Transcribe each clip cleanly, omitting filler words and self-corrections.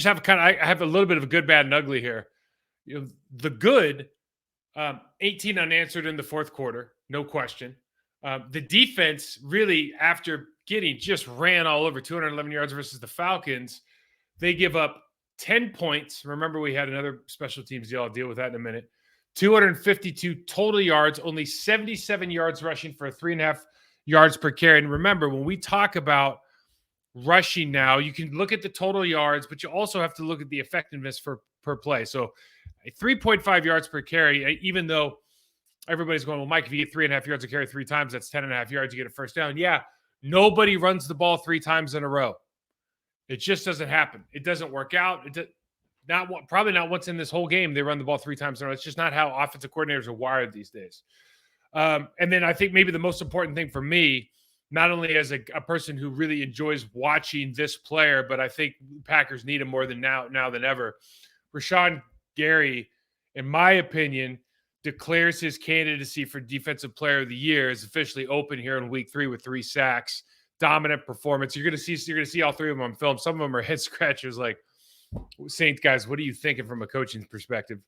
just have I have a little bit of a good, bad, and ugly here. The good, 18 unanswered in the fourth quarter, no question. The defense really, after getting just ran all over 211 yards versus the Falcons, they give up 10 points. Remember, we had another special teams deal. I'll deal with that in a minute. 252 total yards, only 77 yards rushing for 3.5 yards per carry. And remember, when we talk about rushing now, you can look at the total yards, but you also have to look at the effectiveness per play. So 3.5 yards per carry, even though everybody's going, well, Mike, if you get 3.5 yards a carry 3 times, that's 10.5 yards, you get a first down. Yeah, nobody runs the ball 3 times in a row. It just doesn't happen. It doesn't work out. Probably not once in this whole game they run the ball 3 times in a row. It's just not how offensive coordinators are wired these days. And then I think maybe the most important thing for me, not only as a person who really enjoys watching this player, but I think Packers need him more than now than ever. Rashan Gary, in my opinion, declares his candidacy for Defensive Player of the Year, is officially open here in Week 3 with 3 sacks. Dominant performance. You're going to see all 3 of them on film. Some of them are head scratchers. Like, Saints guys, what are you thinking from a coaching perspective?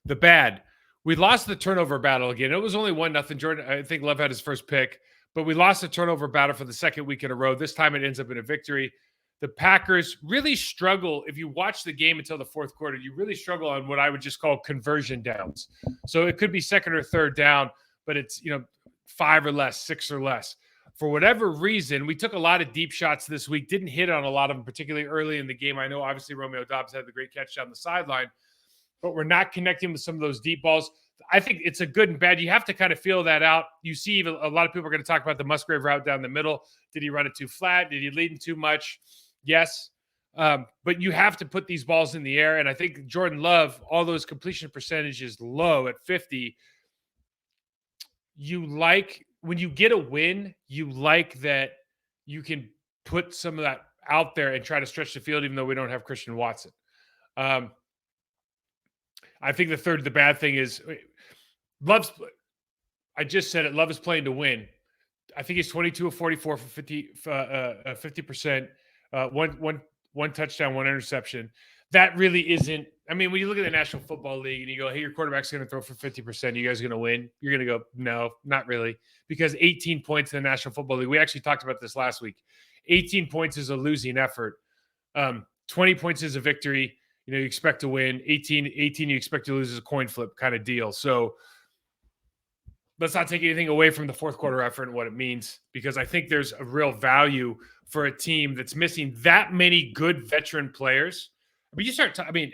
The bad, we lost the turnover battle again. It was only 1-0. Jordan, I think Love had his first pick, but we lost the turnover battle for the second week in a row. This time it ends up in a victory. The Packers really struggle. If you watch the game until the fourth quarter, you really struggle on what I would just call conversion downs. So it could be second or third down, but it's 5 or less, 6 or less. For whatever reason, we took a lot of deep shots this week, didn't hit on a lot of them, particularly early in the game. I know, obviously, Romeo Doubs had the great catch down the sideline, but we're not connecting with some of those deep balls. I think it's a good and bad. You have to kind of feel that out. You see a lot of people are going to talk about the Musgrave route down the middle. Did he run it too flat? Did he lead in too much? Yes. But you have to put these balls in the air. And I think Jordan Love, all those completion percentages low at 50, when you get a win, you like that you can put some of that out there and try to stretch the field, even though we don't have Christian Watson. I think the bad thing is I just said it. Love is playing to win. I think he's 22 of 44 for 50%, one touchdown, 1 interception. That really isn't. I mean, when you look at the National Football League and you go, hey, your quarterback's going to throw for 50%, you guys are going to win? You're going to go, no, not really, because 18 points in the National Football League. We actually talked about this last week. 18 points is a losing effort. 20 points is a victory. You expect to win. 18 you expect to lose is a coin flip kind of deal. So let's not take anything away from the fourth quarter effort and what it means, because I think there's a real value for a team that's missing that many good veteran players.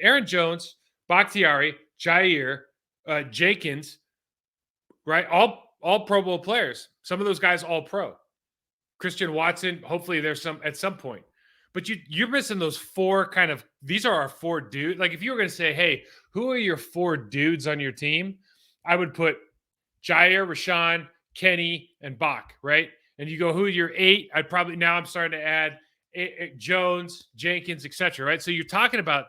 Aaron Jones, Bakhtiari, Jair, Jenkins, right? All Pro Bowl players. Some of those guys all pro. Christian Watson, hopefully there's some at some point. But you're missing those 4 these are our 4 dudes. Like, if you were going to say, hey, who are your 4 dudes on your team? I would put Jair, Rashan, Kenny, and Bach, right? And you go, who are your 8? I'm starting to add Jones, Jenkins, etc. Right? So you're talking about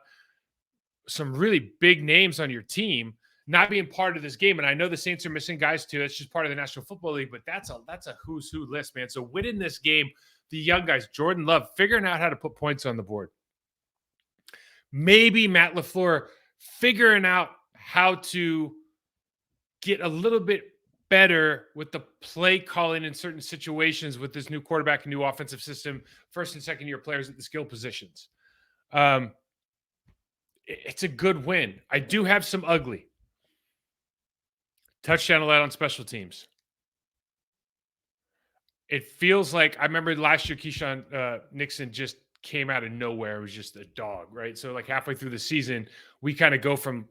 some really big names on your team not being part of this game. And I know the Saints are missing guys too. It's just part of the National Football League, but that's a who's who list, man. So winning this game, the young guys, Jordan Love, figuring out how to put points on the board. Maybe Matt LaFleur figuring out how to get a little bit better with the play calling in certain situations with this new quarterback and new offensive system, first and second year players at the skill positions. It's a good win. I do have some ugly. Touchdown allowed on special teams. It feels like, I remember last year, Keyshawn Nixon just came out of nowhere. It was just a dog, right? So like halfway through the season, we kind of go from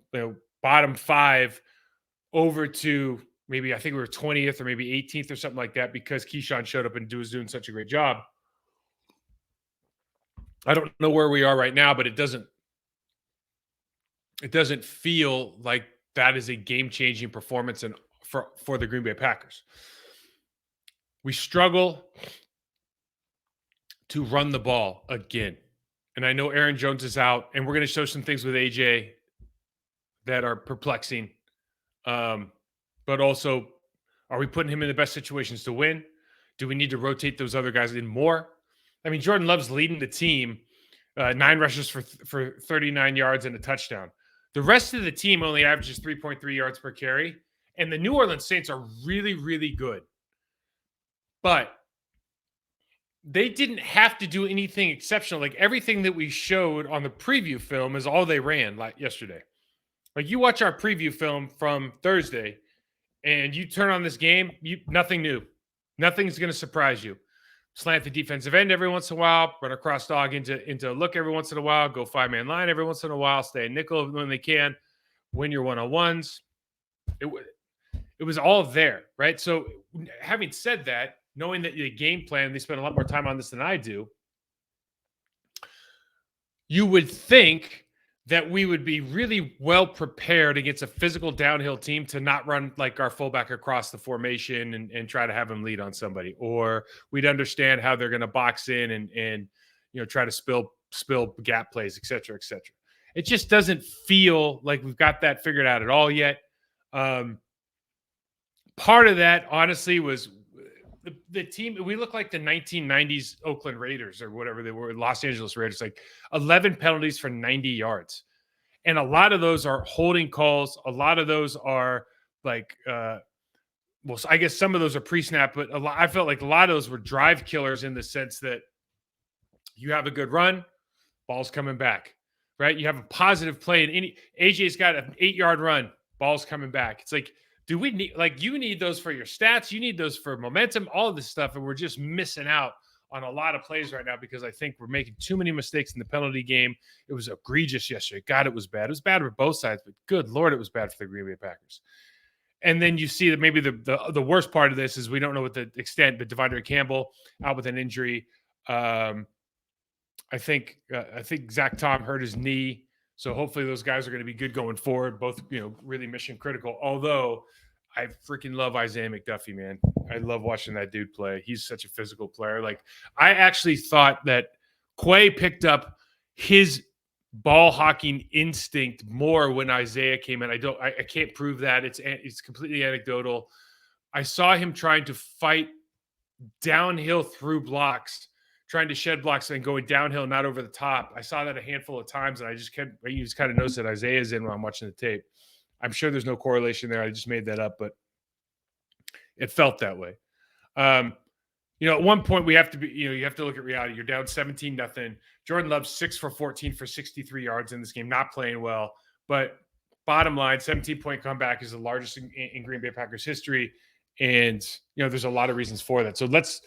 bottom 5 over to maybe, I think we were 20th or maybe 18th or something like that, because Keyshawn showed up and was doing such a great job. I don't know where we are right now, but it doesn't feel like that is a game-changing performance for the Green Bay Packers. We struggle to run the ball again. And I know Aaron Jones is out, and we're going to show some things with AJ that are perplexing. But also, are we putting him in the best situations to win? Do we need to rotate those other guys in more? I mean, Jordan Love's leading the team 9 rushes for 39 yards and a touchdown. The rest of the team only averages 3.3 yards per carry. And the New Orleans Saints are really, really good. But they didn't have to do anything exceptional. Like everything that we showed on the preview film is all they ran like yesterday. Like you watch our preview film from Thursday and you turn on this game, nothing new. Nothing's going to surprise you. Slant the defensive end every once in a while, run across dog into a look every once in a while, go 5-man line every once in a while, stay a nickel when they can, win your one-on-ones. It was all there, right? So having said that, knowing that the game plan, they spend a lot more time on this than I do, you would think that we would be really well prepared against a physical downhill team to not run like our fullback across the formation and try to have him lead on somebody, or we'd understand how they're going to box in and try to spill gap plays, et cetera, et cetera. It just doesn't feel like we've got that figured out at all yet. Part of that, honestly, was the team. We look like the 1990s Oakland Raiders or whatever they were, Los Angeles Raiders, like 11 penalties for 90 yards. And a lot of those are holding calls. A lot of those are like, I guess some of those are pre-snap, but I felt like a lot of those were drive killers in the sense that you have a good run, ball's coming back, right? You have a positive play, and AJ's got an 8-yard run, ball's coming back. It's like, do we need, like, you need those for your stats, you need those for momentum, all of this stuff, and we're just missing out on a lot of plays right now because I think we're making too many mistakes in the penalty game. It was egregious yesterday. God, it was bad. It was bad for both sides, but good Lord, it was bad for the Green Bay Packers. And then you see that maybe the worst part of this is we don't know what the extent, but Devondre Campbell out with an injury. I think Zach Tom hurt his knee. So hopefully those guys are going to be good going forward. Both, really mission critical. Although I freaking love Isaiah McDuffie, man. I love watching that dude play. He's such a physical player. Like, I actually thought that Quay picked up his ball hawking instinct more when Isaiah came in. I can't prove that. It's completely anecdotal. I saw him trying to fight downhill through blocks, trying to shed blocks and going downhill, not over the top. I saw that a handful of times, and I just kind of noticed that Isaiah's in when I'm watching the tape. I'm sure there's no correlation there. I just made that up, but it felt that way. At one point we have to be, you have to look at reality. You're down 17-0. Jordan Love's 6 for 14 for 63 yards in this game, not playing well. But bottom line, 17-point comeback is the largest in Green Bay Packers history. And, there's a lot of reasons for that. So let's